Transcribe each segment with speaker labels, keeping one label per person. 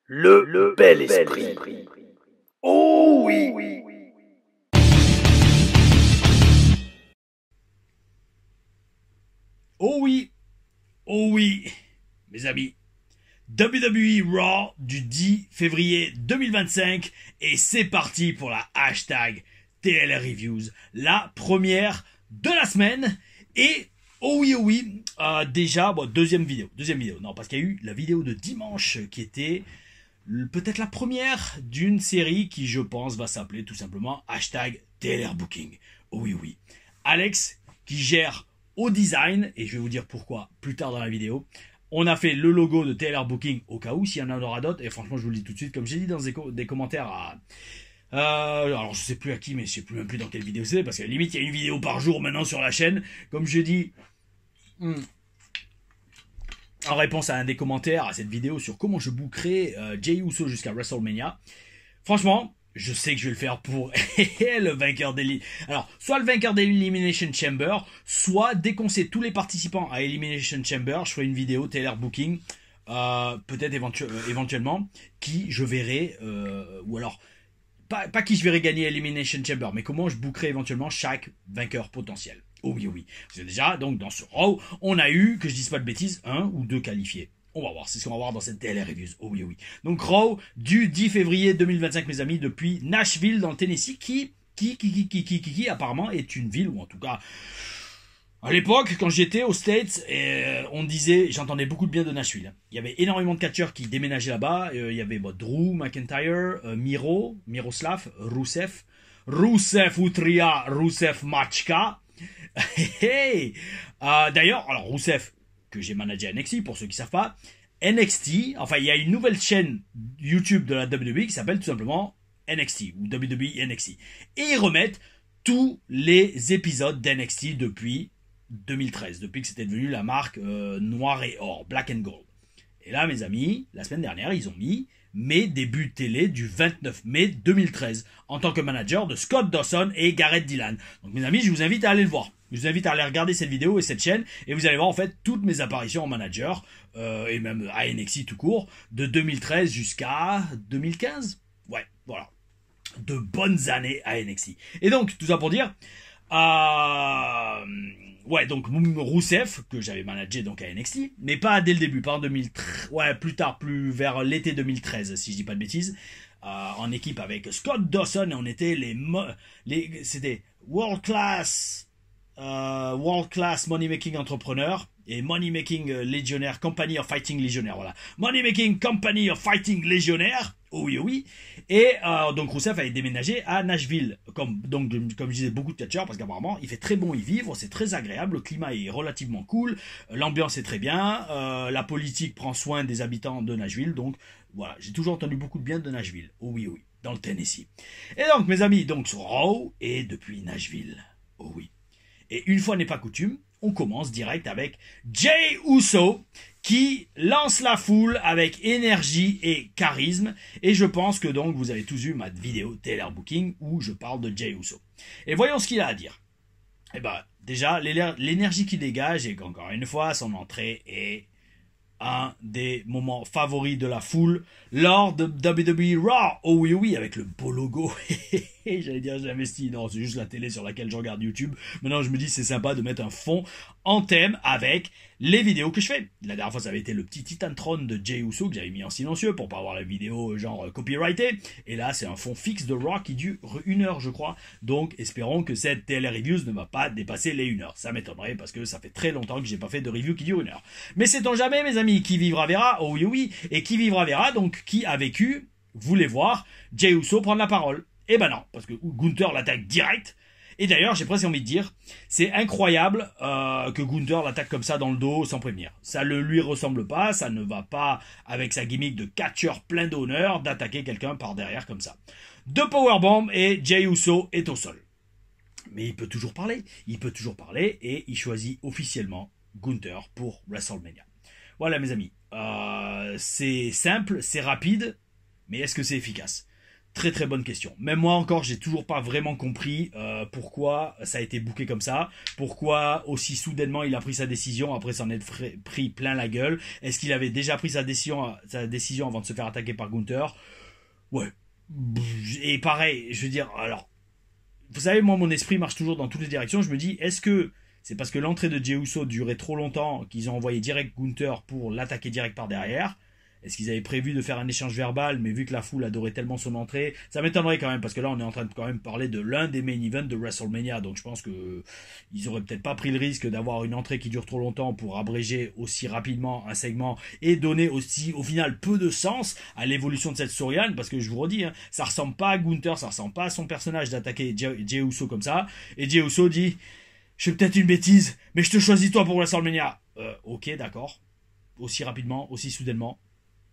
Speaker 1: Le bel esprit. Oh oui.
Speaker 2: Oh oui, oh oui, mes amis. WWE Raw du 10 février 2025 et c'est parti pour la hashtag TLR Reviews, la première de la semaine. Et oh oui, déjà, deuxième vidéo, non, parce qu'il y a eu la vidéo de dimanche qui était peut-être la première d'une série qui, je pense, va s'appeler tout simplement hashtag TLR Booking. Oh oui. Alex, qui gère au design, et je vais vous dire pourquoi plus tard dans la vidéo. On a fait le logo de TLR Booking au cas où, s'il y en aura d'autres, et franchement, je vous le dis tout de suite, comme j'ai dit dans des commentaires alors je sais plus à qui, mais je sais plus même plus dans quelle vidéo c'est, parce que limite il y a une vidéo par jour maintenant sur la chaîne. Comme je dis, en réponse à un des commentaires à cette vidéo sur comment je bookerai Jey Uso jusqu'à WrestleMania. Franchement, je sais que je vais le faire pour le vainqueur Alors, soit le vainqueur d'Elimination Chamber, soit dès qu'on sait tous les participants à Elimination Chamber, je ferai une vidéo TLR Booking, peut-être éventuellement, qui je verrai, ou alors, pas qui je verrai gagner Elimination Chamber, mais comment je bookerai éventuellement chaque vainqueur potentiel. Oh oui. Parce que déjà, donc dans ce Raw, on a eu, que je dise pas de bêtises, un ou deux qualifiés. On va voir, c'est ce qu'on va voir dans cette TLR Reviews. Oh oui. Donc Raw du 10 février 2025, mes amis, depuis Nashville dans le Tennessee, qui apparemment est une ville, ou en tout cas, à l'époque, quand j'étais aux States, on disait, j'entendais beaucoup de bien de Nashville. Il y avait énormément de catcheurs qui déménageaient là-bas. Il y avait Drew McIntyre, Miroslav, Rusev Utria, Rusev Machka. D'ailleurs, alors Rusev, que j'ai managé à NXT, pour ceux qui savent pas, NXT, enfin il y a une nouvelle chaîne YouTube de la WWE qui s'appelle tout simplement NXT, ou WWE NXT. Et ils remettent tous les épisodes d'NXT depuis 2013, depuis que c'était devenu la marque noir et or, black and gold. Et là, mes amis, la semaine dernière, ils ont mis mes débuts télé du 29 mai 2013 en tant que manager de Scott Dawson et Garrett Dillon. Donc mes amis, je vous invite à aller le voir. Je vous invite à aller regarder cette vidéo et cette chaîne et vous allez voir en fait toutes mes apparitions en manager et même à NXT tout court de 2013 jusqu'à 2015. Ouais, voilà. De bonnes années à NXT. Et donc, tout ça pour dire... ouais, donc Rousseff, que j'avais managé donc à NXT, mais pas dès le début, pas en 2013, ouais, plus tard, plus vers l'été 2013, si je dis pas de bêtises, en équipe avec Scott Dawson, et on était c'était World Class Money Making Entrepreneur, et Money Making Légionnaire, Company of Fighting Légionnaire, voilà. Money Making Company of Fighting Légionnaire, oh oui. Et donc Rousseff avait déménagé à Nashville, comme je disais, beaucoup de catcheurs, parce qu'apparemment il fait très bon y vivre, c'est très agréable, le climat est relativement cool, l'ambiance est très bien, la politique prend soin des habitants de Nashville, donc voilà, j'ai toujours entendu beaucoup de bien de Nashville, oh oui, dans le Tennessee. Et donc mes amis, donc sur Raw et depuis Nashville, oh oui. Et une fois n'est pas coutume, on commence direct avec Jey Uso qui lance la foule avec énergie et charisme. Et je pense que donc vous avez tous vu ma vidéo TLR Booking où je parle de Jey Uso. Et voyons ce qu'il a à dire. Eh ben, déjà, l'énergie qu'il dégage et qu'encore une fois, son entrée est un des moments favoris de la foule lors de WWE Raw. Oh oui, avec le beau logo. J'allais dire j'ai investi, non, c'est juste la télé sur laquelle je regarde YouTube. Maintenant je me dis c'est sympa de mettre un fond en thème avec les vidéos que je fais. La dernière fois ça avait été le petit Titantron de Jey Uso que j'avais mis en silencieux pour pas avoir la vidéo genre copyrightée. Et là c'est un fond fixe de Raw qui dure 1 heure je crois. Donc espérons que cette TLR Reviews ne va pas dépasser les 1 heure. Ça m'étonnerait parce que ça fait très longtemps que j'ai pas fait de review qui dure 1 heure. Mais sait-on jamais mes amis, qui vivra verra. Oh oui. Et qui vivra verra, donc qui a vécu voulait voir Jey Uso prendre la parole. Eh ben non, parce que Gunther l'attaque direct. Et d'ailleurs, j'ai presque envie de dire, c'est incroyable que Gunther l'attaque comme ça dans le dos sans prévenir. Ça ne lui ressemble pas, ça ne va pas avec sa gimmick de catcheur plein d'honneur d'attaquer quelqu'un par derrière comme ça. Deux powerbombs et Jey Uso est au sol. Mais il peut toujours parler et il choisit officiellement Gunther pour WrestleMania. Voilà mes amis, c'est simple, c'est rapide, mais est-ce que c'est efficace ? Très très bonne question. Même moi encore, j'ai toujours pas vraiment compris pourquoi ça a été booké comme ça, pourquoi aussi soudainement il a pris sa décision après s'en être pris plein la gueule. Est-ce qu'il avait déjà pris sa décision avant de se faire attaquer par Gunther? Ouais. Et pareil, je veux dire, alors, vous savez, moi mon esprit marche toujours dans toutes les directions. Je me dis, est-ce que c'est parce que l'entrée de Jey Uso durait trop longtemps qu'ils ont envoyé direct Gunther pour l'attaquer direct par derrière? Est-ce qu'ils avaient prévu de faire un échange verbal, mais vu que la foule adorait tellement son entrée, ça m'étonnerait quand même, parce que là on est en train de quand même parler de l'un des main events de WrestleMania, donc je pense que ils auraient peut-être pas pris le risque d'avoir une entrée qui dure trop longtemps pour abréger aussi rapidement un segment et donner aussi au final peu de sens à l'évolution de cette storyline, parce que je vous redis, hein, ça ressemble pas à Gunther, ça ressemble pas à son personnage d'attaquer Jey Uso comme ça, et Jey Uso dit, je fais peut-être une bêtise, mais je te choisis toi pour WrestleMania. Ok, d'accord. Aussi rapidement, aussi soudainement.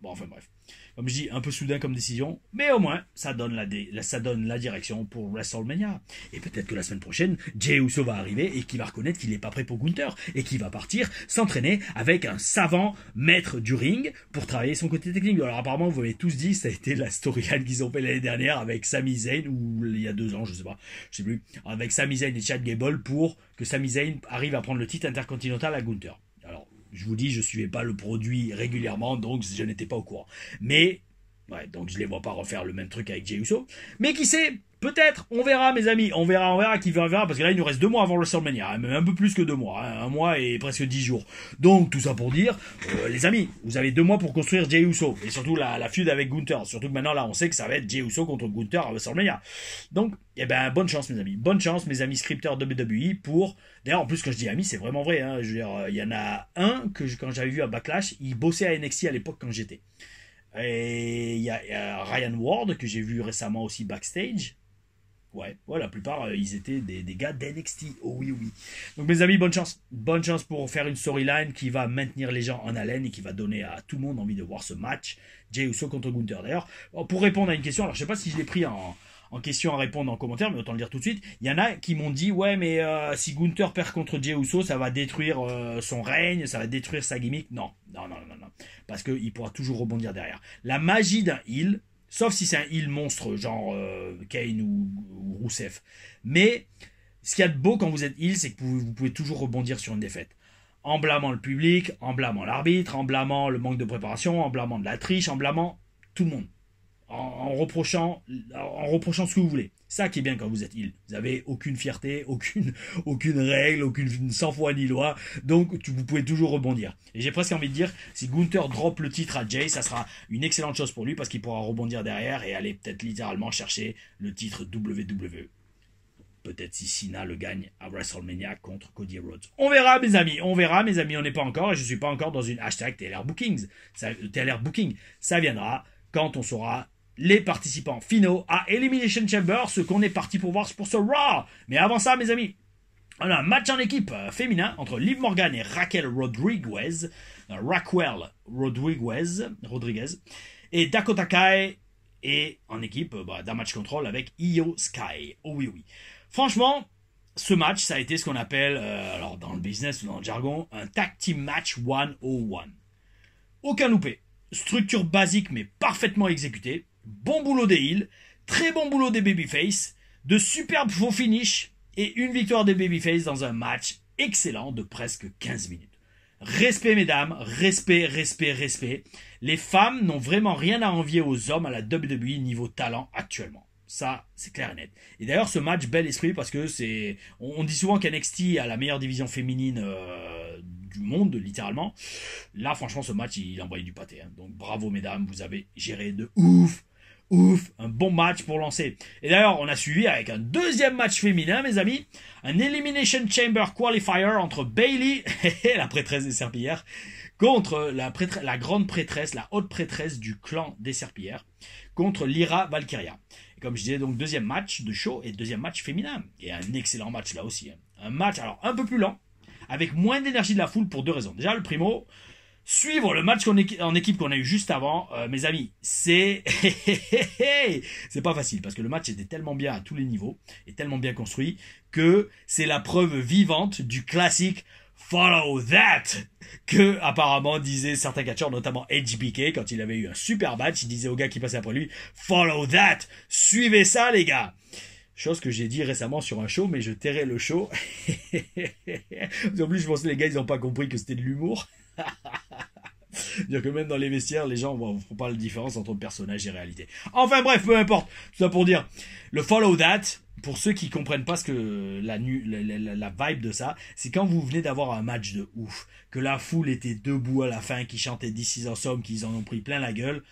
Speaker 2: Bon, enfin bref. Comme je dis, un peu soudain comme décision, mais au moins, ça donne la direction pour WrestleMania. Et peut-être que la semaine prochaine, Jey Uso va arriver et qu'il va reconnaître qu'il n'est pas prêt pour Gunther et qu'il va partir s'entraîner avec un savant maître du ring pour travailler son côté technique. Alors apparemment, vous avez tous dit, ça a été la storyline qu'ils ont fait l'année dernière avec Sami Zayn, ou il y a 2 ans, je sais plus, avec Sami Zayn et Chad Gable pour que Sami Zayn arrive à prendre le titre intercontinental à Gunther. Alors, je vous dis, je suivais pas le produit régulièrement, donc je n'étais pas au courant. Mais, ouais, donc je les vois pas refaire le même truc avec Jey Uso. Mais qui sait, peut-être, on verra mes amis, on verra qui verra, parce que là il nous reste 2 mois avant WrestleMania, même un peu plus que 2 mois, hein, 1 mois et presque 10 jours. Donc tout ça pour dire, les amis, vous avez 2 mois pour construire Jey Uso, et surtout la feud avec Gunther, surtout que maintenant là on sait que ça va être Jey Uso contre Gunther à WrestleMania. Donc, eh ben bonne chance mes amis, bonne chance mes amis scripteurs WWE pour, d'ailleurs en plus quand je dis amis c'est vraiment vrai, hein, je veux dire, il y en a un que quand j'avais vu à Backlash, il bossait à NXT à l'époque quand j'étais. Et il y a Ryan Ward que j'ai vu récemment aussi backstage. Ouais, la plupart ils étaient des gars d'NXT. Oh oui, oui. Donc mes amis, bonne chance. Bonne chance pour faire une storyline qui va maintenir les gens en haleine et qui va donner à tout le monde envie de voir ce match. Jey Uso contre Gunther. D'ailleurs, pour répondre à une question, alors je sais pas si je l'ai pris en question à répondre en commentaire, mais autant le dire tout de suite. Il y en a qui m'ont dit, ouais, mais si Gunther perd contre Jey Uso, ça va détruire son règne, ça va détruire sa gimmick. Non. Parce qu'il pourra toujours rebondir derrière. La magie d'un heel, sauf si c'est un heel monstre, genre Kane ou Rusev. Mais ce qu'il y a de beau quand vous êtes heel, c'est que vous pouvez toujours rebondir sur une défaite. En blâmant le public, en blâmant l'arbitre, en blâmant le manque de préparation, en blâmant de la triche, en blâmant tout le monde. En reprochant ce que vous voulez. Ça qui est bien quand vous êtes heel. Vous avez aucune fierté, aucune règle, aucune sans foi ni loi. Donc vous pouvez toujours rebondir. Et j'ai presque envie de dire, si Gunther drop le titre à Jey, ça sera une excellente chose pour lui parce qu'il pourra rebondir derrière et aller peut-être littéralement chercher le titre WWE. Peut-être si Cena le gagne à WrestleMania contre Cody Rhodes. On verra mes amis, on n'est pas encore, et je suis pas encore dans une hashtag TLR Bookings. TLR Booking, ça viendra quand on saura les participants finaux à Elimination Chamber, ce qu'on est parti pour voir pour ce Raw. Mais avant ça, mes amis, on a un match en équipe féminin entre Liv Morgan et Raquel Rodriguez, et Dakota Kai, et en équipe d'un match control avec Io Sky. Oh oui, oui. Franchement, ce match, ça a été ce qu'on appelle, alors dans le business ou dans le jargon, un tag team match 101. Aucun loupé. Structure basique mais parfaitement exécutée. Bon boulot des heels, très bon boulot des babyface, de superbes faux finish et une victoire des babyface dans un match excellent de presque 15 minutes. Respect mesdames, respect. Les femmes n'ont vraiment rien à envier aux hommes à la WWE niveau talent actuellement. Ça, c'est clair et net. Et d'ailleurs, ce match, bel esprit, parce que c'est... On dit souvent qu'NXT a la meilleure division féminine du monde, littéralement. Là, franchement, ce match, il envoyait du pâté. Hein. Donc, bravo, mesdames, vous avez géré de ouf, un bon match pour lancer. Et d'ailleurs, on a suivi avec un deuxième match féminin, mes amis, un Elimination Chamber Qualifier entre Bayley, la prêtresse des serpillères, contre la grande prêtresse, la haute prêtresse du clan des serpillères, contre Lyra Valkyria. Et comme je disais, donc deuxième match de show et deuxième match féminin. Et un excellent match là aussi. Hein. Un match, alors un peu plus lent, avec moins d'énergie de la foule pour 2 raisons. Déjà, le primo, suivre le match en équipe qu'on a eu juste avant, mes amis, c'est pas facile parce que le match était tellement bien à tous les niveaux et tellement bien construit que c'est la preuve vivante du classique follow that, que apparemment disaient certains catcheurs, notamment HBK, quand il avait eu un super match, il disait aux gars qui passaient après lui, follow that, suivez ça les gars. Chose que j'ai dit récemment sur un show, mais je tairai le show. En plus, je pense que les gars, ils n'ont pas compris que c'était de l'humour. C'est-à-dire que même dans les vestiaires, les gens ne font pas la différence entre personnage et réalité. Enfin bref, peu importe. Tout ça pour dire, le follow that, pour ceux qui comprennent pas ce que la vibe de ça, c'est quand vous venez d'avoir un match de ouf, que la foule était debout à la fin, qui chantait This is awesome, qu'ils en ont pris plein la gueule.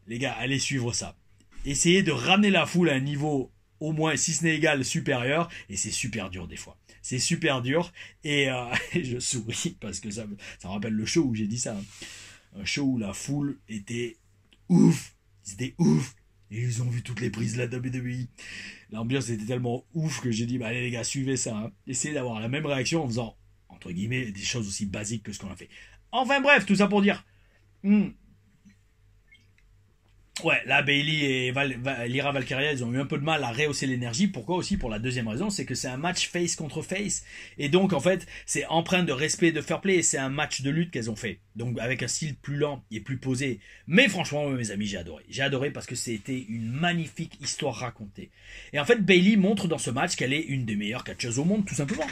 Speaker 2: Les gars, allez suivre ça. Essayez de ramener la foule à un niveau au moins, si ce n'est égal, supérieur, et c'est super dur des fois. C'est super dur, et je souris parce que ça me rappelle le show où j'ai dit ça. Hein. Un show où la foule était ouf, c'était ouf, et ils ont vu toutes les prises de la WWE. L'ambiance était tellement ouf que j'ai dit, bah allez les gars, suivez ça, hein. Essayez d'avoir la même réaction en faisant, entre guillemets, des choses aussi basiques que ce qu'on a fait. Enfin bref, tout ça pour dire... Ouais, là, Bayley et Lyra Valkyria, ils ont eu un peu de mal à rehausser l'énergie. Pourquoi aussi? Pour la deuxième raison, c'est que c'est un match face contre face. Et donc, en fait, c'est empreint de respect et de fair play. Et c'est un match de lutte qu'elles ont fait. Donc, avec un style plus lent et plus posé. Mais franchement, mes amis, j'ai adoré. J'ai adoré parce que c'était une magnifique histoire racontée. Et en fait, Bayley montre dans ce match qu'elle est une des meilleures catcheuses au monde, tout simplement.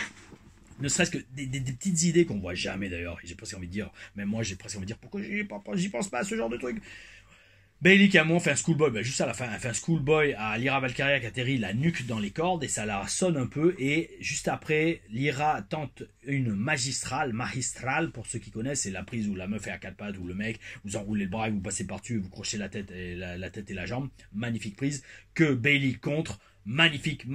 Speaker 2: Ne serait-ce que des petites idées qu'on voit jamais d'ailleurs. J'ai presque envie de dire, même moi, j'ai presque envie de dire, pourquoi j'y pense pas à ce genre de truc? Bayley qui à un moment fait un schoolboy, juste à la fin, elle fait un schoolboy à Lyra Valkyria qui atterrit la nuque dans les cordes et ça la sonne un peu. Et juste après, Lyra tente une magistrale pour ceux qui connaissent, c'est la prise où la meuf est à quatre pattes, où le mec, vous enroulez le bras et vous passez par-dessus, vous crochez la tête et la jambe. Magnifique prise que Bayley contre. Magnifique.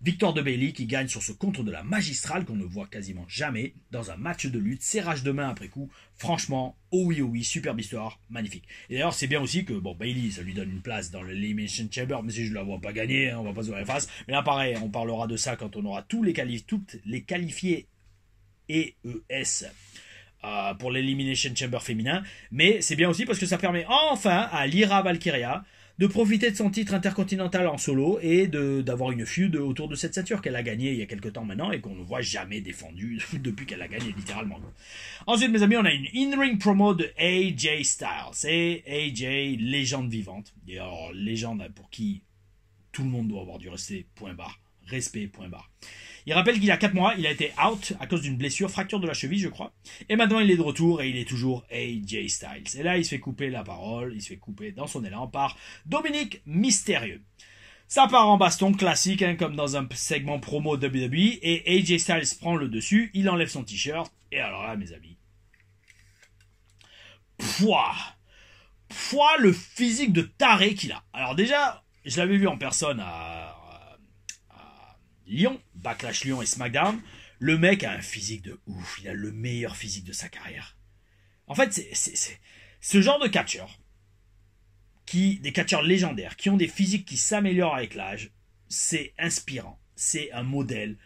Speaker 2: Victoire de Bayley qui gagne sur ce contre de la magistrale qu'on ne voit quasiment jamais dans un match de lutte, serrage de main après coup. Franchement, oh oui, superbe histoire, magnifique. Et d'ailleurs, c'est bien aussi que, bon, Bayley, ça lui donne une place dans l'Elimination Chamber, mais si je la vois pas gagner, hein, on va pas se voir les faces. Mais là, pareil, on parlera de ça quand on aura toutes les qualifiés EES. Pour l'Elimination Chamber féminin. Mais c'est bien aussi parce que ça permet enfin à Lyra Valkyria de profiter de son titre intercontinental en solo et d'avoir une feud autour de cette ceinture qu'elle a gagnée il y a quelques temps maintenant et qu'on ne voit jamais défendue depuis qu'elle a gagné littéralement. Ensuite, mes amis, on a une in-ring promo de AJ Styles. C'est AJ, légende vivante. Et alors, légende pour qui tout le monde doit avoir du respect, point barre. Respect, point barre. Il rappelle qu'il y a 4 mois, il a été out à cause d'une blessure, fracture de la cheville, je crois. Et maintenant, il est de retour et il est toujours AJ Styles. Et là, il se fait couper la parole, il se fait couper dans son élan par Dominique Mystérieux. Ça part en baston classique, hein, comme dans un segment promo WWE. Et AJ Styles prend le dessus, il enlève son t-shirt. Et alors là, mes amis. Pouah le physique de taré qu'il a. Alors déjà, je l'avais vu en personne à Lyon, Backlash Lyon et SmackDown, le mec a un physique de ouf, il a le meilleur physique de sa carrière. En fait, c'est ce genre de catcheurs, des catcheurs légendaires, qui ont des physiques qui s'améliorent avec l'âge, c'est inspirant, c'est un modèle.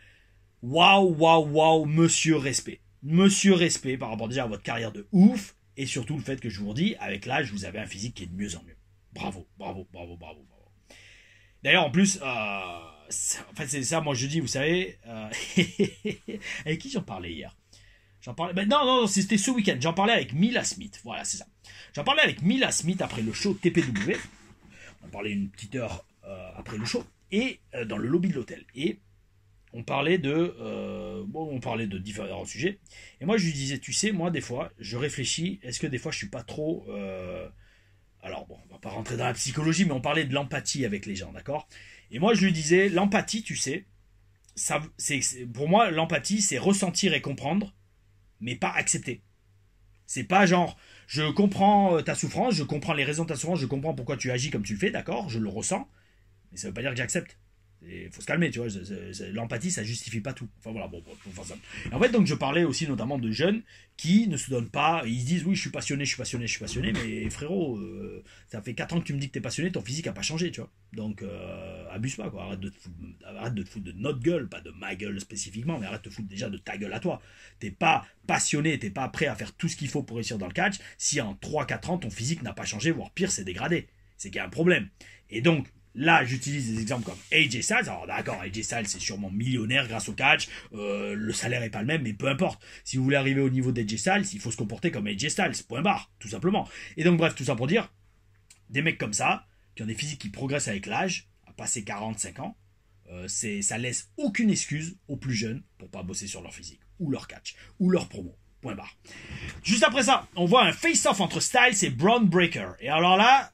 Speaker 2: Waouh, monsieur respect. Monsieur respect par rapport déjà à votre carrière de ouf, et surtout le fait que je vous redis, avec l'âge, vous avez un physique qui est de mieux en mieux. Bravo. D'ailleurs, en plus, en fait, c'est ça, moi je dis, vous savez, avec qui j'en parlais hier? Non, c'était ce week-end, j'en parlais avec Mila Smith, voilà, c'est ça. J'en parlais avec Mila Smith après le show TPW, on parlait une petite heure après le show, et dans le lobby de l'hôtel, et on parlait de différents sujets, et moi je lui disais, tu sais, moi des fois, je réfléchis, est-ce que des fois je suis pas trop... Alors bon, on va pas rentrer dans la psychologie, mais on parlait de l'empathie avec les gens, d'accord? Et moi, je lui disais, l'empathie, tu sais, pour moi, l'empathie, c'est ressentir et comprendre, mais pas accepter. C'est pas genre, je comprends ta souffrance, je comprends les raisons de ta souffrance, je comprends pourquoi tu agis comme tu le fais, d'accord? Je le ressens, mais ça veut pas dire que j'accepte. Il faut se calmer, tu vois. L'empathie, ça justifie pas tout. Enfin voilà, bon, pour faire ça. Et en fait, donc, je parlais aussi notamment de jeunes qui ne se donnent pas. Ils se disent, oui, je suis passionné, mais frérot, ça fait 4 ans que tu me dis que t'es passionné, ton physique a pas changé, tu vois. Donc, abuse pas, quoi. Arrête de te foutre de notre gueule, pas de ma gueule spécifiquement, mais arrête de te foutre déjà de ta gueule à toi. T'es pas passionné, t'es pas prêt à faire tout ce qu'il faut pour réussir dans le catch. Si en 3-4 ans, ton physique n'a pas changé, voire pire, c'est dégradé. C'est qu'il y a un problème. Et donc, Là, j'utilise des exemples comme AJ Styles. Alors d'accord, AJ Styles c'est sûrement millionnaire grâce au catch. Le salaire est pas le même, mais peu importe. Si vous voulez arriver au niveau d'AJ Styles, il faut se comporter comme AJ Styles. Point barre, tout simplement. Et donc bref, tout ça pour dire, des mecs comme ça, qui ont des physiques qui progressent avec l'âge, à passer 45 ans, ça laisse aucune excuse aux plus jeunes pour pas bosser sur leur physique, ou leur catch, ou leur promo. Point barre. Juste après ça, on voit un face-off entre Styles et Braun Breaker. Et alors là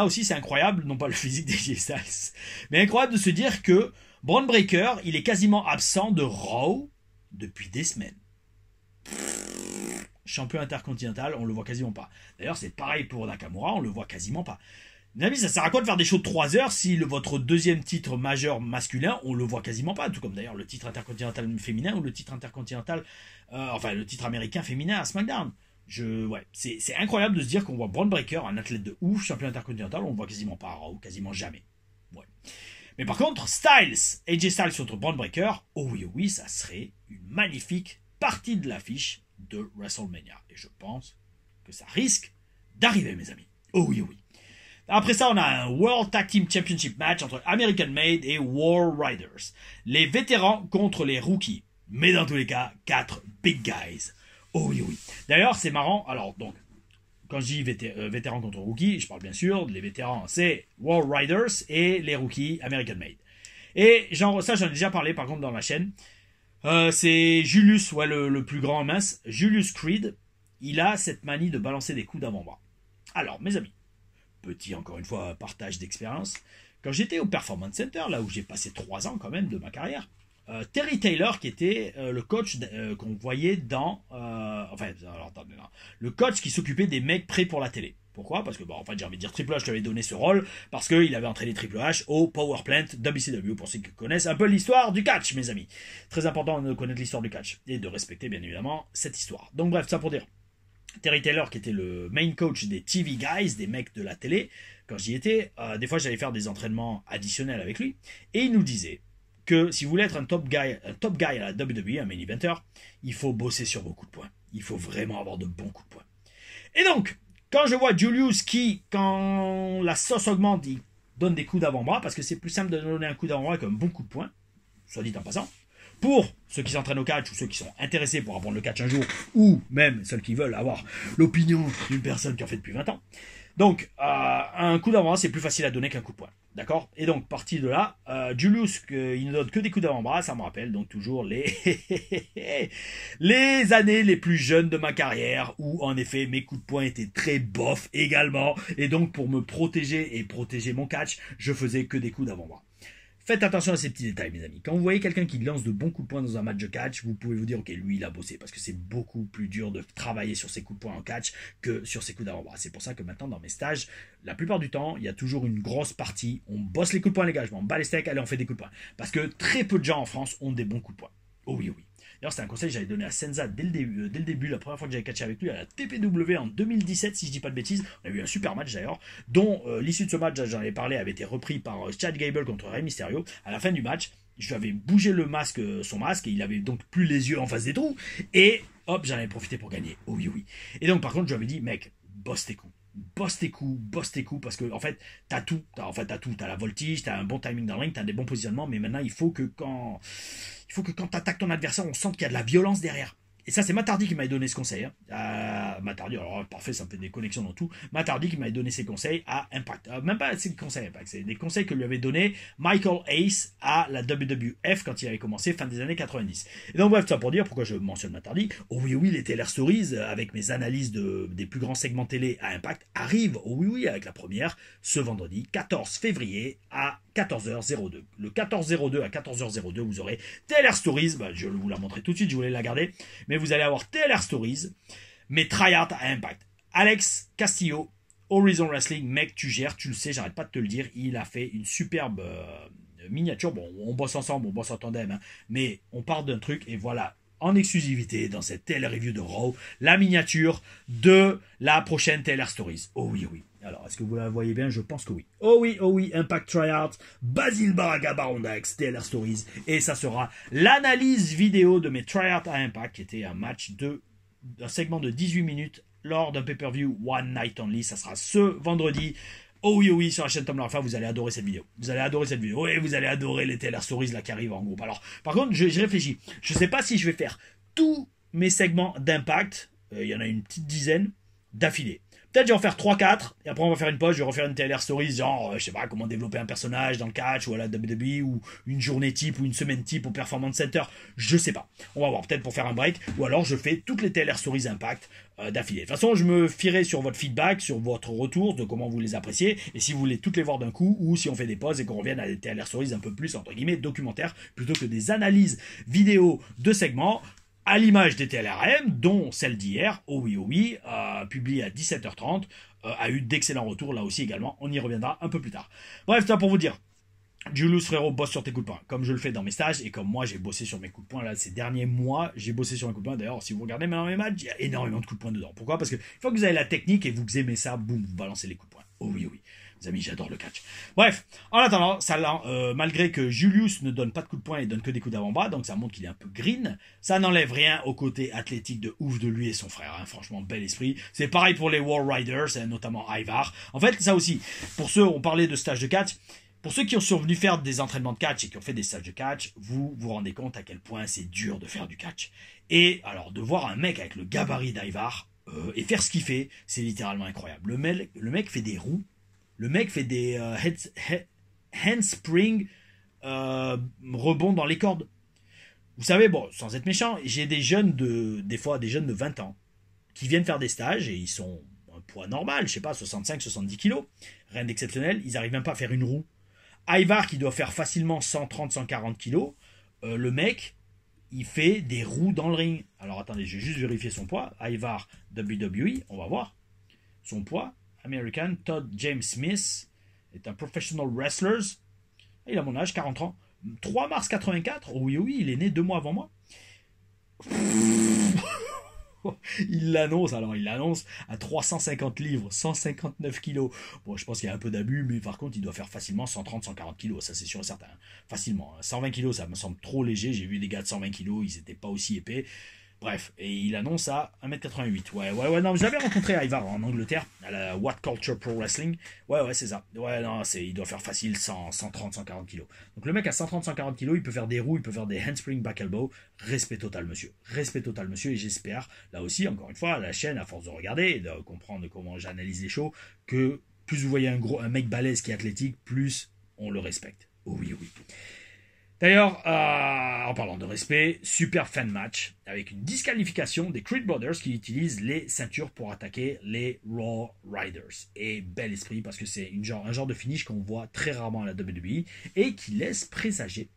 Speaker 2: aussi c'est incroyable, non pas le physique d'AJ Styles, mais incroyable de se dire que Braun Breaker, il est quasiment absent de Raw depuis des semaines. Champion intercontinental, on le voit quasiment pas. D'ailleurs, c'est pareil pour Nakamura, on le voit quasiment pas. Mes amis, ça sert à quoi de faire des shows de 3 heures si votre deuxième titre majeur masculin, on le voit quasiment pas, tout comme d'ailleurs le titre intercontinental féminin ou le titre intercontinental, le titre américain féminin à SmackDown. C'est incroyable de se dire qu'on voit Braun Breaker, un athlète de ouf, champion intercontinental, on le voit quasiment pas à Raw, quasiment jamais. Ouais. Mais par contre, Styles, AJ Styles contre Braun Breaker, oh oui, ça serait une magnifique partie de l'affiche de WrestleMania. Et je pense que ça risque d'arriver, mes amis. Oh oui. Après ça, on a un World Tag Team Championship match entre American Made et War Riders. Les vétérans contre les rookies. Mais dans tous les cas, 4 big guys. Oh oui. D'ailleurs, c'est marrant. Alors, donc, quand je dis vétérans contre rookies, je parle bien sûr, les vétérans, c'est War Riders et les rookies American Made. Et j'en ai déjà parlé, par contre, dans la chaîne. C'est Julius, le plus grand mince. Julius Creed, il a cette manie de balancer des coups d'avant-bras. Alors, mes amis, petit, encore une fois, partage d'expérience. Quand j'étais au Performance Center, là où j'ai passé 3 ans quand même de ma carrière, Terry Taylor, qui était le coach qu'on voyait dans... le coach qui s'occupait des mecs prêts pour la télé. Pourquoi? Parce que, j'ai envie de dire, Triple H lui avait donné ce rôle, parce qu'il avait entraîné Triple H au Power Plant WCW, pour ceux qui connaissent un peu l'histoire du catch, mes amis. Très important de connaître l'histoire du catch, et de respecter, bien évidemment, cette histoire. Donc bref, ça pour dire... Terry Taylor, qui était le main coach des TV guys, des mecs de la télé, quand j'y étais, des fois j'allais faire des entraînements additionnels avec lui, et il nous disait que si vous voulez être un top guy à la WWE, un main eventer, il faut bosser sur vos coups de poing. Il faut vraiment avoir de bons coups de poing. Et donc, quand je vois Julius qui, quand la sauce augmente, il donne des coups d'avant-bras, parce que c'est plus simple de donner un coup d'avant-bras qu'un bon coup de poing, soit dit en passant. Pour ceux qui s'entraînent au catch ou ceux qui sont intéressés pour apprendre le catch un jour, ou même ceux qui veulent avoir l'opinion d'une personne qui en fait depuis 20 ans. Donc, un coup d'avant-bras, c'est plus facile à donner qu'un coup de poing. D'accord? Et donc, parti de là, Julius, il ne donne que des coups d'avant-bras, ça me rappelle donc toujours les années les plus jeunes de ma carrière, où en effet, mes coups de poing étaient très bof également. Et donc, pour me protéger et protéger mon catch, je faisais que des coups d'avant-bras. Faites attention à ces petits détails, mes amis. Quand vous voyez quelqu'un qui lance de bons coups de poing dans un match de catch, vous pouvez vous dire, ok, lui, il a bossé, parce que c'est beaucoup plus dur de travailler sur ses coups de poing en catch que sur ses coups d'avant-bras. C'est pour ça que maintenant, dans mes stages, la plupart du temps, il y a toujours une grosse partie. On bosse les coups de poing, les gars, je m'en bats les steaks, allez, on fait des coups de poing. Parce que très peu de gens en France ont des bons coups de poing. Oh oui. D'ailleurs, c'était un conseil que j'avais donné à Senza dès le début, la première fois que j'avais catché avec lui à la TPW en 2017, si je dis pas de bêtises. On a eu un super match d'ailleurs, dont l'issue de ce match, j'en avais parlé, avait été repris par Chad Gable contre Rey Mysterio. À la fin du match, je lui avais bougé son masque, et il avait donc plus les yeux en face des trous, et hop, j'en avais profité pour gagner. Oh oui. Et donc, par contre, je lui avais dit, mec, bosse tes coups. Bosse tes coups, parce que en fait, t'as tout, t'as la voltige, t'as un bon timing dans le ring, t'as des bons positionnements, mais maintenant il faut que quand t'attaques ton adversaire, on sente qu'il y a de la violence derrière. Et ça, c'est Matardi qui m'avait donné ce conseil. Matardi, alors parfait, ça me fait des connexions dans tout. Matardi qui m'avait donné ses conseils à Impact. Même pas ses conseils à Impact, c'est des conseils que lui avait donné Michael Ace à la WWF quand il avait commencé fin des années 90. Et donc bref, ça pour dire pourquoi je mentionne Matardi. Oh oui, les Taylor Stories, avec mes analyses des plus grands segments télé à Impact, arrivent, oh oui, avec la première, ce vendredi 14 février à 14h02. Le 14h02 à 14h02, vous aurez Taylor Stories. Je vais vous la montrer tout de suite, je voulais la garder. Mais vous allez avoir Taylor Stories, mais tryhard à Impact. Alex Castillo, Horizon Wrestling, mec, tu gères, tu le sais, j'arrête pas de te le dire. Il a fait une superbe miniature. Bon, on bosse ensemble, on bosse en tandem, hein, mais on part d'un truc et voilà. En exclusivité dans cette Taylor Review de Raw, la miniature de la prochaine Taylor Stories. Oh oui. Alors, est-ce que vous la voyez bien? Je pense que oui. Oh oui, Impact Tryhard, Basil Baraga Barondax, Taylor Stories. Et ça sera l'analyse vidéo de mes Tryhard à Impact, qui était un match un segment de 18 minutes lors d'un pay-per-view One Night Only. Ça sera ce vendredi Oh oui, oh oui, sur la chaîne Tom Larfa, vous allez adorer cette vidéo. Vous allez adorer cette vidéo. Oui, vous allez adorer les TLR Stories là qui arrivent en groupe. Alors, par contre, j'y réfléchis. Je sais pas si je vais faire tous mes segments d'impact, il y en a une petite dizaine, d'affilée. Peut-être je vais en faire 3-4, et après on va faire une pause, je vais refaire une TLR Stories, genre, je sais pas, comment développer un personnage dans le catch, ou à la WWE, ou une journée type, ou une semaine type au Performance Center, je sais pas. On va voir, peut-être pour faire un break, ou alors je fais toutes les TLR Stories Impact d'affilée. De toute façon, je me fierai sur votre feedback, sur votre retour, de comment vous les appréciez, et si vous voulez toutes les voir d'un coup, ou si on fait des pauses et qu'on revienne à des TLR Stories un peu plus, entre guillemets, documentaires, plutôt que des analyses vidéo de segments, à l'image des TLRM, dont celle d'hier, oh oui, publiée à 17h30, a eu d'excellents retours, là aussi également, on y reviendra un peu plus tard. Bref, ça pour vous dire, Julius frérot, bosse sur tes coups de poing, comme je le fais dans mes stages, et comme moi j'ai bossé sur mes coups de poing, là, ces derniers mois, j'ai bossé sur mes coups de poing, d'ailleurs, si vous regardez maintenant mes matchs, il y a énormément de coups de poing dedans. Pourquoi? Parce que une fois que vous avez la technique et vous aimez ça, boum, vous balancez les coups de poing. Oh oui. Les amis, j'adore le catch. Bref, en attendant, malgré que Julius ne donne pas de coups de poing et donne que des coups d'avant-bras, donc ça montre qu'il est un peu green, ça n'enlève rien au côté athlétique de ouf de lui et son frère. Hein. Franchement, bel esprit. C'est pareil pour les War Riders, notamment Ivar. En fait, ça aussi, pour ceux, on parlait de stage de catch, pour ceux qui sont venus faire des entraînements de catch et qui ont fait des stages de catch, vous vous rendez compte à quel point c'est dur de faire du catch. Et alors, de voir un mec avec le gabarit d'Ivar et faire ce qu'il fait, c'est littéralement incroyable. Le mec fait des roues. Le mec fait des handspring rebonds dans les cordes. Vous savez, bon, sans être méchant, j'ai des fois des jeunes de 20 ans qui viennent faire des stages et ils sont un poids normal, je sais pas, 65-70 kilos. Rien d'exceptionnel, ils arrivent même pas à faire une roue. Ivar qui doit faire facilement 130-140 kilos, le mec, il fait des roues dans le ring. Alors attendez, je vais juste vérifier son poids. Ivar WWE, on va voir. Son poids. American, Todd James Smith est un professional wrestler. Il a mon âge, 40 ans. 3 mars 84. Oh oui, il est né 2 mois avant moi. Il l'annonce à 350 livres, 159 kilos. Bon, je pense qu'il y a un peu d'abus, mais par contre, il doit faire facilement 130-140 kilos, ça c'est sûr et certain. Facilement. 120 kilos, ça me semble trop léger. J'ai vu des gars de 120 kilos, ils n'étaient pas aussi épais. Bref, et il annonce à 1m88. Ouais, non, j'avais rencontré Ivar en Angleterre, à la What Culture Pro Wrestling. Ouais, c'est ça. Ouais, non, il doit faire facile 130-140 kilos. Donc le mec à 130-140 kilos, il peut faire des roues, il peut faire des handspring back elbow. Respect total, monsieur. Et j'espère, là aussi, encore une fois, la chaîne, à force de regarder et de comprendre comment j'analyse les shows, que plus vous voyez un mec balèze qui est athlétique, plus on le respecte. Oh oui. D'ailleurs, en parlant de respect, super fan match avec une disqualification des Creed Brothers qui utilisent les ceintures pour attaquer les Raw Riders. Et bel esprit parce que c'est un genre de finish qu'on voit très rarement à la WWE et qui laisse présager,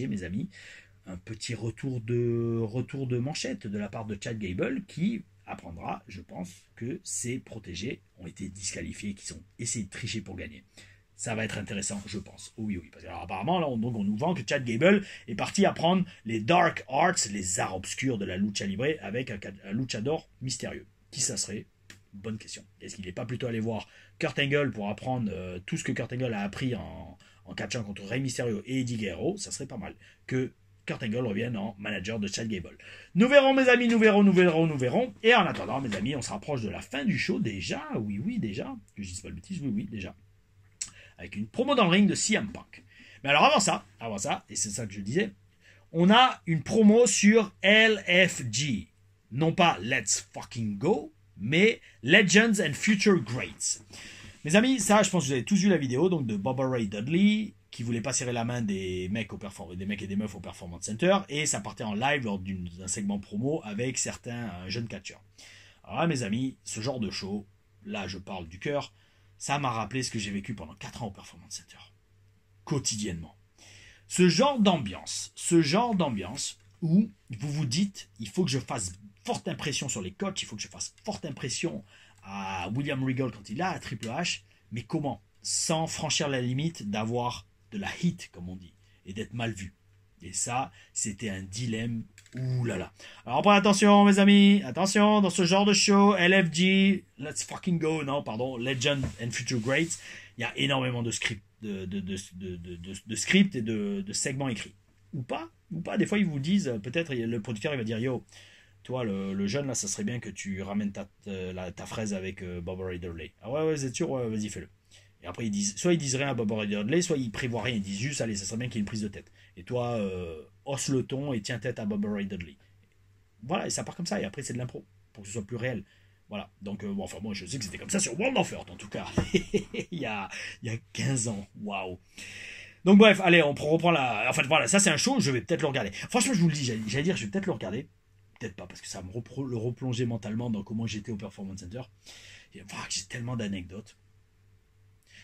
Speaker 2: mes amis, un petit retour de manchette de la part de Chad Gable qui apprendra, je pense, que ses protégés ont été disqualifiés, qu'ils ont essayé de tricher pour gagner. Ça va être intéressant, je pense. Oui. Parce que, alors, apparemment, là, on nous vend que Chad Gable est parti apprendre les Dark Arts, les arts obscurs de la lucha libre avec un luchador mystérieux. Qui ça serait? Bonne question. Est-ce qu'il n'est pas plutôt allé voir Kurt Angle pour apprendre tout ce que Kurt Angle a appris en catchant contre Rey Mysterio et Eddie Guerrero? Ça serait pas mal. Que Kurt Angle revienne en manager de Chad Gable. Nous verrons, mes amis, nous verrons. Et en attendant, mes amis, on se rapproche de la fin du show déjà. Oui, déjà. Que je dise pas le bêtise, oui, déjà. Avec une promo dans le ring de CM Punk. Mais alors avant ça, et c'est ça que je disais, on a une promo sur LFG. Non pas Let's Fucking Go, mais Legends and Future Greats. Mes amis, ça, je pense que vous avez tous vu la vidéo donc de Bubba Ray Dudley, qui voulait pas serrer la main des mecs et des meufs au Performance Center, et ça partait en live lors d'un segment promo avec certains jeunes catcheurs. Alors là, mes amis, ce genre de show, là je parle du cœur, ça m'a rappelé ce que j'ai vécu pendant 4 ans au Performance Center. Quotidiennement. Ce genre d'ambiance où vous vous dites, il faut que je fasse forte impression sur les coachs, il faut que je fasse forte impression à William Regal quand il est là, à Triple H, mais comment? Sans franchir la limite d'avoir de la hit, comme on dit, et d'être mal vu. Et ça, c'était un dilemme. Ouh là là. Alors après, attention, mes amis. Attention, dans ce genre de show, LFG, Let's Fucking Go, Legend and Future Greats, il y a énormément de scripts, de scripts et de segments écrits. Ou pas. Des fois, ils vous disent, peut-être, le producteur, il va dire, yo, toi, le jeune, là, ça serait bien que tu ramènes ta fraise avec Bob Ray Dudley. Ah ouais, vous êtes sûr? Ouais, vas-y, fais-le. Et après, soit ils disent rien à Bob Ray Dudley, soit ils prévoient rien. Ils disent juste, allez, ça serait bien qu'il y ait une prise de tête. Et toi, hausse le ton et tiens tête à Bob Ray Dudley. Voilà, et ça part comme ça. Et après, c'est de l'impro, pour que ce soit plus réel. Voilà. Donc, bon, enfin, moi, je sais que c'était comme ça sur World of Hurt, en tout cas. il y a 15 ans. Waouh. Donc, bref, allez, on reprend la. En fait, voilà, ça, c'est un show, je vais peut-être le regarder. Franchement, je vous le dis, j'allais dire, je vais peut-être le regarder. Peut-être pas, parce que ça va le replonger mentalement dans comment j'étais au Performance Center. J'ai tellement d'anecdotes.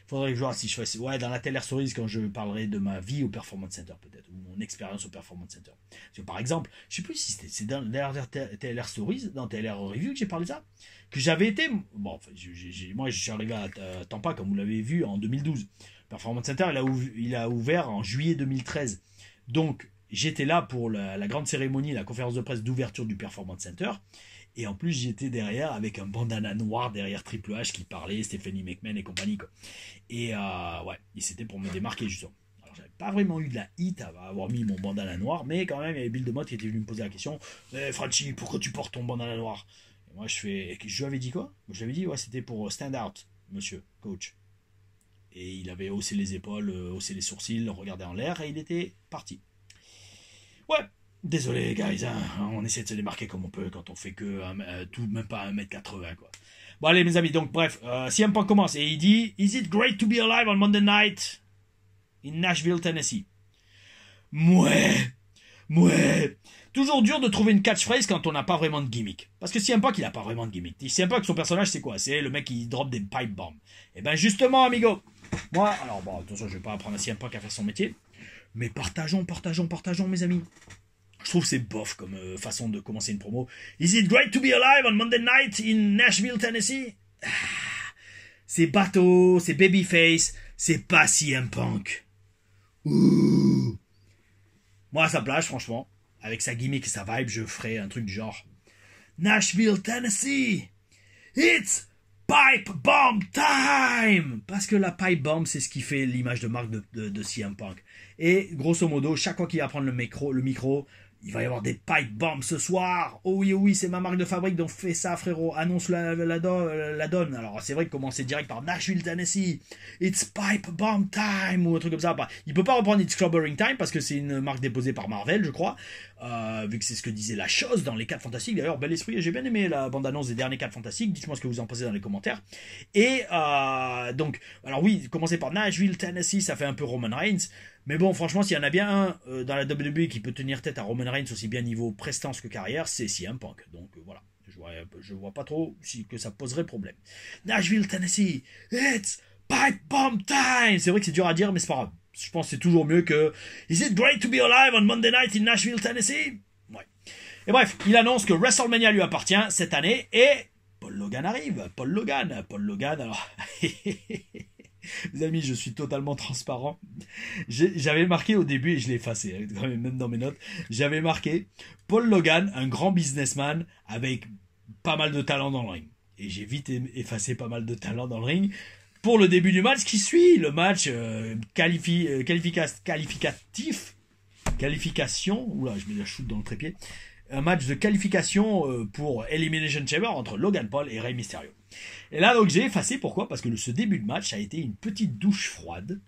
Speaker 2: Faudrait que je vois si je fais. Ouais, dans la Taylor Stories, quand je parlerai de ma vie au Performance Center, peut-être, ou mon expérience au Performance Center. Parce que, par exemple, je sais plus si c'est dans Taylor Stories, dans Taylor Review que j'ai parlé de ça, que j'avais été. Bon, enfin, moi, je suis arrivé à Tampa, comme vous l'avez vu, en 2012. Performance Center, il a ouvert en juillet 2013. Donc, j'étais là pour la grande cérémonie, la conférence de presse d'ouverture du Performance Center. Et en plus, j'étais derrière avec un bandana noir derrière Triple H qui parlait, Stephanie McMahon et compagnie, quoi. Et ouais, et c'était pour me démarquer, justement. Alors, j'avais pas vraiment eu de la hit à avoir mis mon bandana noir, mais quand même, il y avait Bill DeMott qui était venu me poser la question, Franchi, pourquoi tu portes ton bandana noir? Et moi, je lui avais dit quoi? Je lui avais dit, ouais, c'était pour stand out, monsieur, coach. Et il avait haussé les épaules, haussé les sourcils, regardé en l'air, et il était parti. Ouais, désolé, guys, hein, on essaie de se démarquer comme on peut quand on fait que tout, même pas 1m80, quoi. Bon, allez, mes amis, donc, bref, CM Punk commence et il dit Is it great to be alive on Monday night in Nashville, Tennessee? Mouais. Toujours dur de trouver une catchphrase quand on n'a pas vraiment de gimmick. Parce que CM Punk, il n'a pas vraiment de gimmick. CM Punk, son personnage, c'est quoi? C'est le mec qui drop des pipe bombs. Et ben, justement, amigo, moi, alors, bon, attention, je vais pas apprendre à CM Punk à faire son métier. Mais partageons, mes amis. Je trouve que c'est bof comme façon de commencer une promo. Is it great to be alive on Monday night in Nashville, Tennessee? C'est bateau, c'est babyface, c'est pas CM Punk. Ouh. Moi, à sa place, franchement, avec sa gimmick et sa vibe, je ferais un truc du genre Nashville, Tennessee, it's pipe bomb time! Parce que la pipe bomb, c'est ce qui fait l'image de marque de CM Punk. Et grosso modo, chaque fois qu'il va prendre le micro, il va y avoir des pipe bombs ce soir. Oh oui, c'est ma marque de fabrique, donc fais ça, frérot. Annonce la donne. Alors, c'est vrai que commencer direct par Nashville, Tennessee. It's pipe bomb time, ou un truc comme ça. Il peut pas reprendre It's clobbering time, parce que c'est une marque déposée par Marvel, je crois. Vu que c'est ce que disait la chose dans les 4 Fantastiques. D'ailleurs, bel esprit, j'ai bien aimé la bande-annonce des derniers 4 Fantastiques. Dites-moi ce que vous en pensez dans les commentaires. Et donc, alors oui, commencer par Nashville, Tennessee, ça fait un peu Roman Reigns. Mais bon, franchement, s'il y en a bien un dans la WWE qui peut tenir tête à Roman Reigns aussi bien niveau prestance que carrière, c'est CM Punk. Donc voilà, je vois pas trop que ça poserait problème. Nashville, Tennessee, it's pipe bomb time. C'est vrai que c'est dur à dire, mais c'est pas grave. Je pense que c'est toujours mieux que Is it great to be alive on Monday night in Nashville, Tennessee? Ouais. Et bref, il annonce que WrestleMania lui appartient cette année et Paul Logan arrive. Paul Logan, alors... Les amis, je suis totalement transparent. J'avais marqué au début, et je l'ai effacé, même dans mes notes, j'avais marqué Paul Logan, un grand businessman avec pas mal de talent dans le ring. Et j'ai vite effacé pas mal de talent dans le ring pour le début du match qui suit, le match qualification, oula, je mets la shoot dans le trépied, un match de qualification pour Elimination Chamber entre Logan Paul et Rey Mysterio. Et là, donc, j'ai effacé. Pourquoi? Parce que ce début de match a été une petite douche froide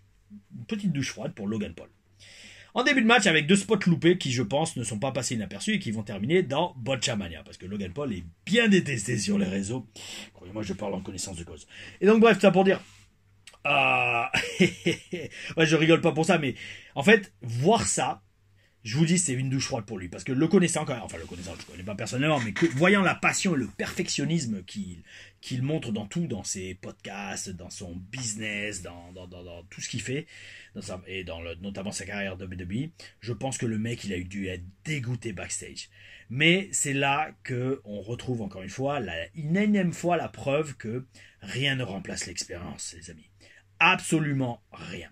Speaker 2: pour Logan Paul. En début de match, avec 2 spots loupés qui, je pense, ne sont pas passés inaperçus et qui vont terminer dans Botchamania. Parce que Logan Paul est bien détesté sur les réseaux. Croyez-moi, je parle en connaissance de cause. Et donc, bref, ça pour dire... ouais, je rigole pas pour ça, mais en fait, voir ça, je vous dis, c'est une douche froide pour lui. Parce que le connaissant quand même, enfin le connaissant, je ne connais pas personnellement, mais voyant la passion et le perfectionnisme qu'il montre dans tout, dans ses podcasts, dans son business, dans tout ce qu'il fait, notamment sa carrière de WWE, je pense que le mec, il a dû être dégoûté backstage. Mais c'est là qu'on retrouve encore une fois, une énième fois, la preuve que rien ne remplace l'expérience, les amis. Absolument rien.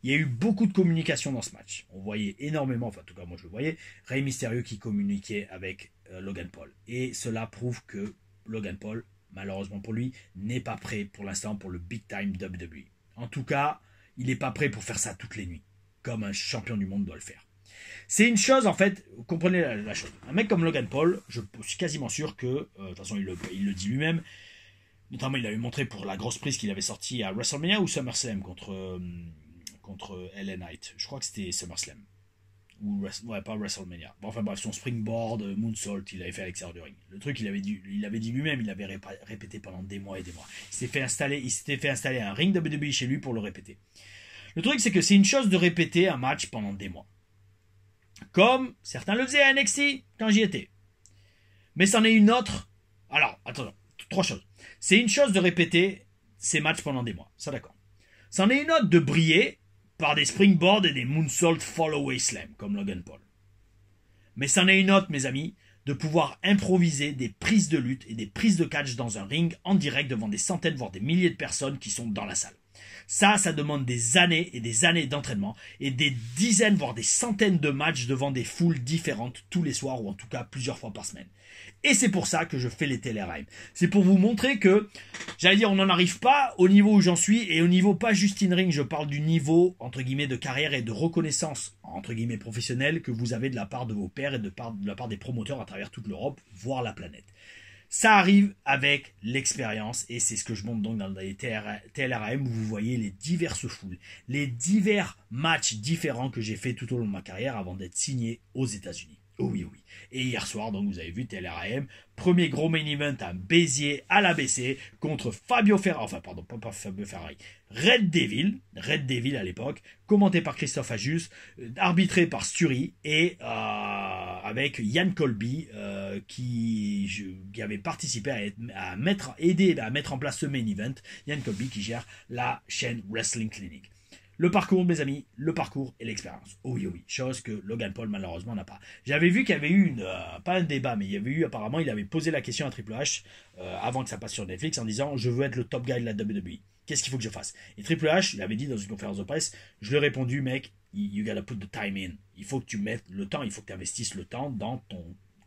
Speaker 2: Il y a eu beaucoup de communication dans ce match. On voyait énormément, enfin en tout cas moi je le voyais, Rey Mysterio qui communiquait avec Logan Paul. Et cela prouve que Logan Paul, malheureusement pour lui, n'est pas prêt pour l'instant pour le Big Time WWE. En tout cas, il n'est pas prêt pour faire ça toutes les nuits, comme un champion du monde doit le faire. C'est une chose, en fait, vous comprenez la chose. Un mec comme Logan Paul, je suis quasiment sûr que, de toute façon, il le dit lui-même, notamment il avait montré pour la grosse prise qu'il avait sortie à WrestleMania ou SummerSlam contre LA Knight. Je crois que c'était SummerSlam. Ouais, pas WrestleMania. Bon, enfin bref, son springboard, moonsault, il avait fait à l'extérieur du ring. Le truc, il avait dit lui-même, il avait répété pendant des mois et des mois. Il s'était fait installer un ring WWE chez lui pour le répéter. Le truc, c'est que c'est une chose de répéter un match pendant des mois. Comme certains le faisaient à NXT quand j'y étais. Mais c'en est une autre. Alors, attends, 3 choses. C'est une chose de répéter ces matchs pendant des mois. Ça, d'accord. C'en est une autre de briller par des springboards et des moonsault fall-away slam, comme Logan Paul. Mais c'en est une autre, mes amis, de pouvoir improviser des prises de lutte et des prises de catch dans un ring en direct devant des centaines, voire des milliers de personnes qui sont dans la salle. Ça demande des années et des années d'entraînement et des dizaines, voire des centaines de matchs devant des foules différentes tous les soirs ou en tout cas plusieurs fois par semaine. Et c'est pour ça que je fais les TLRM. C'est pour vous montrer que, j'allais dire, on n'en arrive pas au niveau où j'en suis et au niveau pas juste in ring, je parle du niveau, entre guillemets, de carrière et de reconnaissance, entre guillemets, professionnelle que vous avez de la part de vos pairs et de la part des promoteurs à travers toute l'Europe, voire la planète. Ça arrive avec l'expérience et c'est ce que je montre donc dans les TLRM où vous voyez les diverses foules, les divers matchs différents que j'ai fait tout au long de ma carrière avant d'être signé aux États-Unis. Oh oui, oui. Et hier soir, donc, vous avez vu TLRM, premier gros main event à Béziers, à l'ABC, contre Fabio Ferrari, enfin, pardon, pas Fabio Ferrari, Red Devil à l'époque, commenté par Christophe Ajus, arbitré par Sturi, et avec Yann Colby, qui avait participé à aider à mettre en place ce main event, Yann Colby qui gère la chaîne Wrestling Clinic. Le parcours, mes amis, le parcours et l'expérience. Oh oui, oui, chose que Logan Paul, malheureusement, n'a pas. J'avais vu qu'il y avait eu, pas un débat, mais il y avait eu, apparemment, il avait posé la question à Triple H, avant que ça passe sur Netflix, en disant « Je veux être le top guy de la WWE. Qu'est-ce qu'il faut que je fasse ?» Et Triple H, il avait dit dans une conférence de presse, je lui ai répondu « Mec, you gotta put the time in. Il faut que tu mettes le temps, il faut que tu investisses le temps dans ton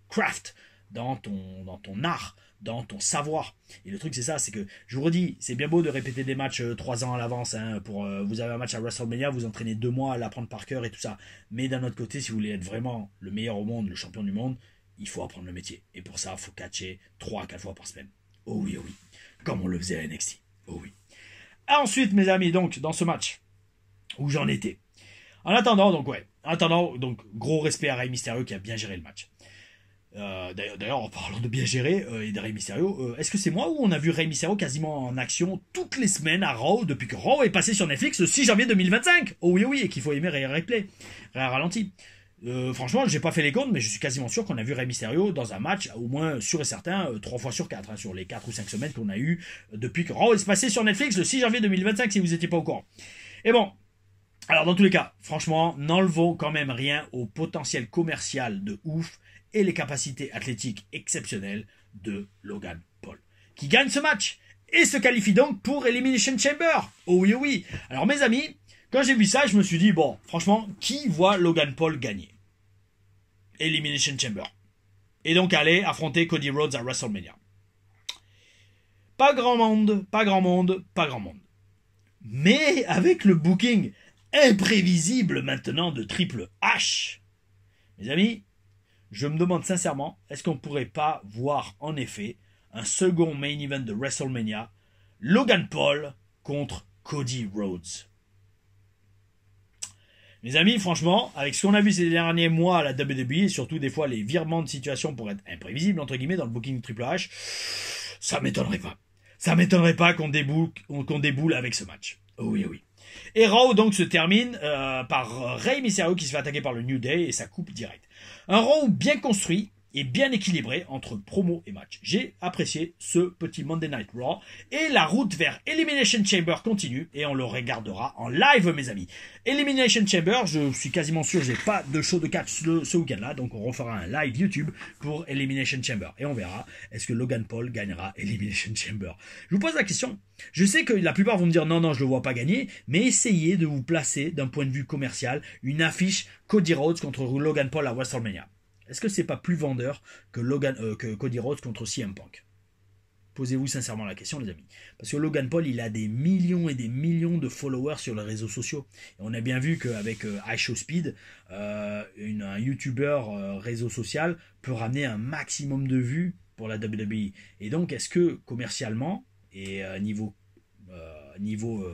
Speaker 2: craft, dans ton art, dans ton savoir. » Et le truc c'est ça, c'est que, je vous redis, c'est bien beau de répéter des matchs 3 ans à l'avance, hein, vous avez un match à WrestleMania, vous entraînez 2 mois à l'apprendre par cœur et tout ça. Mais d'un autre côté, si vous voulez être vraiment le meilleur au monde, le champion du monde, il faut apprendre le métier. Et pour ça, il faut catcher 3 à 4 fois par semaine. Oh oui, oh oui. Comme on le faisait à NXT. Oh oui. Ensuite, mes amis, donc, dans ce match, où j'en étais. En attendant, donc, gros respect à Rey Mysterio qui a bien géré le match. D'ailleurs, en parlant de bien gérer et de Rey Mysterio, est-ce que c'est moi où on a vu Rey Mysterio quasiment en action toutes les semaines à Raw depuis que Raw est passé sur Netflix le 6 janvier 2025? Oh oui, oui, et qu'il faut aimer Rey Replay, Rey ralenti. Franchement, j'ai pas fait les comptes, mais je suis quasiment sûr qu'on a vu Rey Mysterio dans un match, au moins sûr et certain, 3 fois sur 4, hein, sur les 4 ou 5 semaines qu'on a eu depuis que Raw est passé sur Netflix le 6 janvier 2025, si vous étiez pas au courant. Et bon, alors dans tous les cas, franchement, n'enlevons quand même rien au potentiel commercial de ouf et les capacités athlétiques exceptionnelles de Logan Paul, qui gagne ce match et se qualifie donc pour Elimination Chamber. Oh oui, oh oui. Alors mes amis, quand j'ai vu ça, je me suis dit, bon, franchement, qui voit Logan Paul gagner Elimination Chamber? Et donc aller affronter Cody Rhodes à WrestleMania. Pas grand monde. Mais avec le booking imprévisible maintenant de Triple H, mes amis, je me demande sincèrement, est-ce qu'on ne pourrait pas voir en effet un second main event de WrestleMania, Logan Paul contre Cody Rhodes? Mes amis, franchement, avec ce qu'on a vu ces derniers mois à la WWE, et surtout des fois les virements de situation pour être imprévisibles, entre guillemets, dans le booking de Triple H, ça m'étonnerait pas. Ça m'étonnerait pas qu'on déboule avec ce match. Oh oui, oui. Et Raw donc se termine par Rey Mysterio qui se fait attaquer par le New Day et ça coupe direct. Un Raw bien construit et bien équilibré entre promo et match. J'ai apprécié ce petit Monday Night Raw et la route vers Elimination Chamber continue et on le regardera en live, mes amis. Elimination Chamber, je suis quasiment sûr que j'ai pas de show de catch ce week-end-là, donc on refera un live YouTube pour Elimination Chamber et on verra est-ce que Logan Paul gagnera Elimination Chamber. Je vous pose la question. Je sais que la plupart vont me dire non, je le vois pas gagner, mais essayez de vous placer d'un point de vue commercial une affiche Cody Rhodes contre Logan Paul à WrestleMania. Est-ce que c'est pas plus vendeur que Cody Rhodes contre CM Punk? Posez-vous sincèrement la question, les amis. Parce que Logan Paul, il a des millions et des millions de followers sur les réseaux sociaux. Et on a bien vu qu'avec iShowSpeed, un YouTuber réseau social peut ramener un maximum de vues pour la WWE. Et donc, est-ce que commercialement et niveau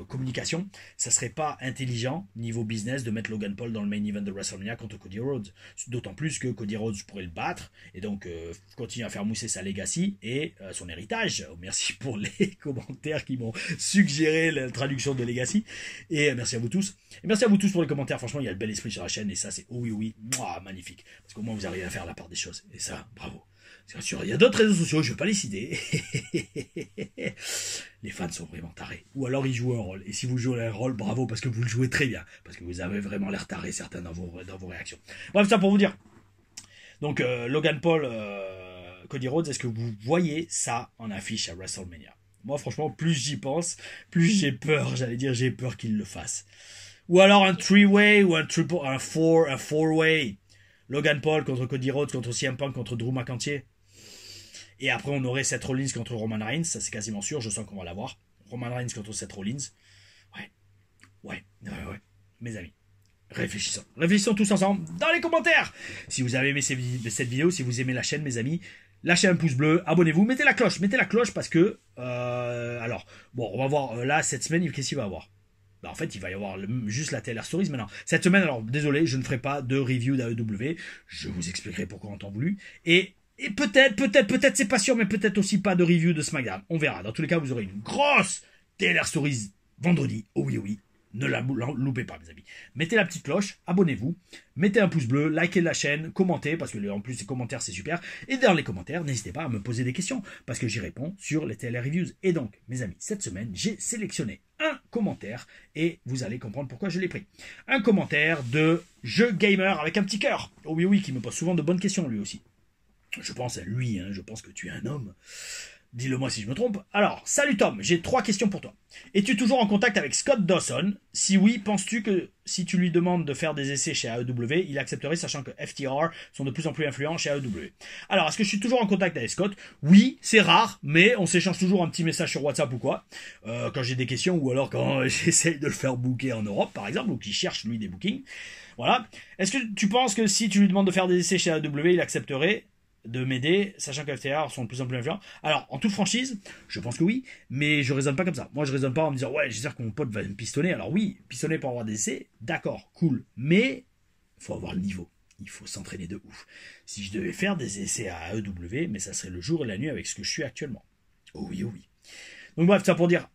Speaker 2: communication, ça serait pas intelligent niveau business de mettre Logan Paul dans le main event de WrestleMania contre Cody Rhodes, d'autant plus que Cody Rhodes pourrait le battre et donc continuer à faire mousser sa legacy et son héritage. Merci pour les commentaires qui m'ont suggéré la traduction de legacy et merci à vous tous. Et merci à vous tous pour les commentaires. Franchement, il y a le bel esprit sur la chaîne et ça c'est oui, magnifique parce qu'au moins vous arrivez à faire la part des choses et ça, bravo. Bien sûr, il y a d'autres réseaux sociaux, je ne vais pas les citer. Les fans sont vraiment tarés. Ou alors ils jouent un rôle. Et si vous jouez un rôle, bravo, parce que vous le jouez très bien. Parce que vous avez vraiment l'air tarés, certains, dans vos réactions. Bref, ça pour vous dire. Donc, Logan Paul, Cody Rhodes, est-ce que vous voyez ça en affiche à WrestleMania? Moi, franchement, plus j'y pense, plus j'ai peur. J'ai peur qu'il le fasse. Ou alors un three-way, ou un four-way. Logan Paul contre Cody Rhodes, contre CM Punk, contre Drew McIntyre. Et après, on aurait Seth Rollins contre Roman Reigns. Ça, c'est quasiment sûr. Je sens qu'on va l'avoir. Roman Reigns contre Seth Rollins. Ouais. Mes amis, réfléchissons. Réfléchissons tous ensemble dans les commentaires. Si vous avez aimé cette vidéo, si vous aimez la chaîne, mes amis, lâchez un pouce bleu, abonnez-vous, mettez la cloche parce que... alors, bon, on va voir là, cette semaine, qu'est-ce qu'il va y avoir? En fait, il va y avoir juste la TLR Stories maintenant. Cette semaine, alors, désolé, je ne ferai pas de review d'AEW. Je vous expliquerai pourquoi en temps voulu. Et peut-être, c'est pas sûr, mais peut-être aussi pas de review de SmackDown. On verra. Dans tous les cas, vous aurez une grosse TLR Stories vendredi. Oh oui. Ne la loupez pas, mes amis. Mettez la petite cloche, abonnez-vous, mettez un pouce bleu, likez la chaîne, commentez, parce que en plus les commentaires c'est super. Et dans les commentaires, n'hésitez pas à me poser des questions, parce que j'y réponds sur les TLR Reviews. Et donc, mes amis, cette semaine, j'ai sélectionné un commentaire, et vous allez comprendre pourquoi je l'ai pris. Un commentaire de Jeu Gamer avec un petit cœur. Oh oui, qui me pose souvent de bonnes questions, lui aussi. Je pense à lui, je pense que tu es un homme. Dis-le-moi si je me trompe. Alors, salut Tom, j'ai 3 questions pour toi. Es-tu toujours en contact avec Scott Dawson? Si oui, penses-tu que si tu lui demandes de faire des essais chez AEW, il accepterait, sachant que FTR sont de plus en plus influents chez AEW? Alors, est-ce que je suis toujours en contact avec Scott? Oui, c'est rare, mais on s'échange toujours un petit message sur WhatsApp ou quoi, quand j'ai des questions, ou alors quand j'essaye de le faire booker en Europe, par exemple, ou qu'il cherche, lui, des bookings. Voilà. Est-ce que tu penses que si tu lui demandes de faire des essais chez AEW, il accepterait de m'aider, sachant que FTR sont de plus en plus influents? Alors, en toute franchise, je pense que oui, mais je raisonne pas comme ça. Moi, je raisonne pas en me disant, ouais, j'espère que mon pote va me pistonner. Alors oui, pistonner pour avoir des essais, d'accord, cool, mais il faut avoir le niveau. Il faut s'entraîner de ouf. Si je devais faire des essais à AEW, mais ça serait le jour et la nuit avec ce que je suis actuellement. Oh oui. Donc bref, ça pour dire,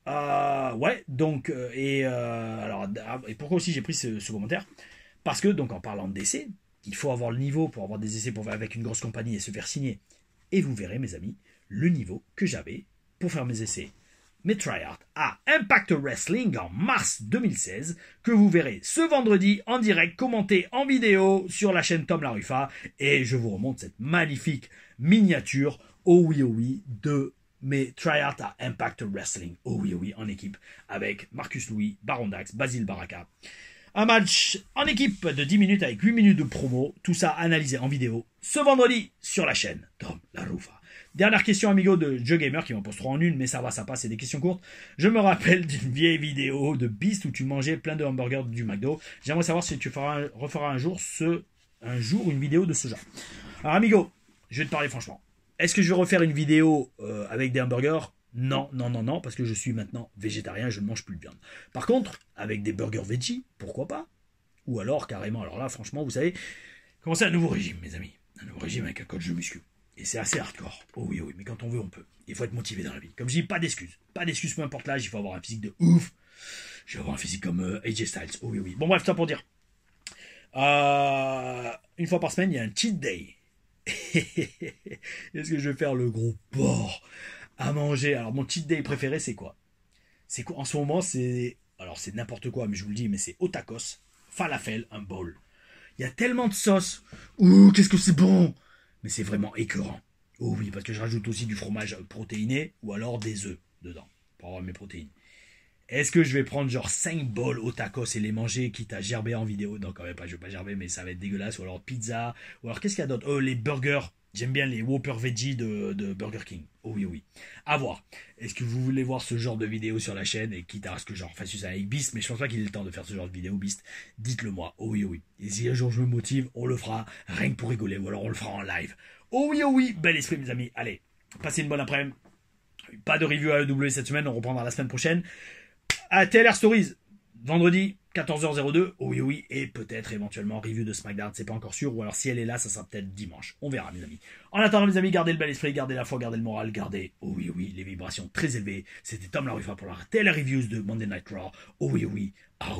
Speaker 2: et pourquoi aussi j'ai pris ce commentaire? Parce que, donc en parlant d'essais, il faut avoir le niveau pour avoir des essais avec une grosse compagnie et se faire signer. Et vous verrez, mes amis, le niveau que j'avais pour faire mes essais, mes tryouts à Impact Wrestling en mars 2016, que vous verrez ce vendredi en direct, commenté en vidéo sur la chaîne Tom Larufa. Et je vous remonte cette magnifique miniature, oh oui, de mes tryouts à Impact Wrestling. Oh oui, en équipe, avec Marcus Louis, Baron Dax, Basile Baraka. Un match en équipe de 10 minutes avec 8 minutes de promo. Tout ça analysé en vidéo ce vendredi sur la chaîne Tom Larufa. Dernière question, amigo, de Jeu Gamer, qui m'en pose 3 en une, mais ça va, c'est des questions courtes. Je me rappelle d'une vieille vidéo de Beast où tu mangeais plein de hamburgers du McDo. J'aimerais savoir si tu referas un jour une vidéo de ce genre. Alors, amigo, je vais te parler franchement. Est-ce que je vais refaire une vidéo avec des hamburgers? Non, parce que je suis maintenant végétarien, je ne mange plus de viande. Par contre, avec des burgers veggie, pourquoi pas? Ou alors, carrément, alors là, franchement, vous savez, commencer un nouveau régime, mes amis. Un nouveau régime avec un coach de muscu. Et c'est assez hardcore. Oh oui, mais quand on veut, on peut. Il faut être motivé dans la vie. Comme je dis, pas d'excuses. Pas d'excuses, peu importe l'âge, il faut avoir un physique de ouf. Je vais avoir un physique comme AJ Styles. Oh oui. Bon, bref, ça pour dire. Une fois par semaine, il y a un cheat day. Est-ce que je vais faire le gros porc à manger? Alors, mon cheat day préféré, c'est quoi? En ce moment, c'est n'importe quoi, mais je vous le dis, mais c'est Otakos, falafel, un bowl. Il y a tellement de sauce. Ouh, qu'est-ce que c'est bon! Mais c'est vraiment écœurant. Oh oui, parce que je rajoute aussi du fromage protéiné ou alors des œufs dedans pour avoir mes protéines. Est-ce que je vais prendre genre 5 bols au tacos et les manger quitte à gerber en vidéo? Non, quand même pas, je vais pas gerber, mais ça va être dégueulasse. Ou alors pizza, ou alors qu'est-ce qu'il y a d'autre? Les burgers J'aime bien les Whopper Veggie de Burger King. Oh oui, oui. À voir. Est-ce que vous voulez voir ce genre de vidéo sur la chaîne, et quitte à ce que j'en refasse ça avec Beast, mais je pense pas qu'il ait le temps de faire ce genre de vidéo, Beast. Dites-le moi. Oh oui, oui. Et si un jour je me motive, on le fera rien que pour rigoler, ou alors on le fera en live. Oh oui, bel esprit mes amis. Allez, passez une bonne après-midi. Pas de review à AEW cette semaine, on reprendra la semaine prochaine. À TLR Stories, vendredi 14h02, oh oui, et peut-être éventuellement review de SmackDown, c'est pas encore sûr, ou alors si elle est là, ça sera peut-être dimanche. On verra mes amis. En attendant mes amis, gardez le bel esprit, gardez la foi, gardez le moral, gardez, oh oui, les vibrations très élevées. C'était Tom Larufa pour la TLR Reviews de Monday Night Raw. Oh oui, ah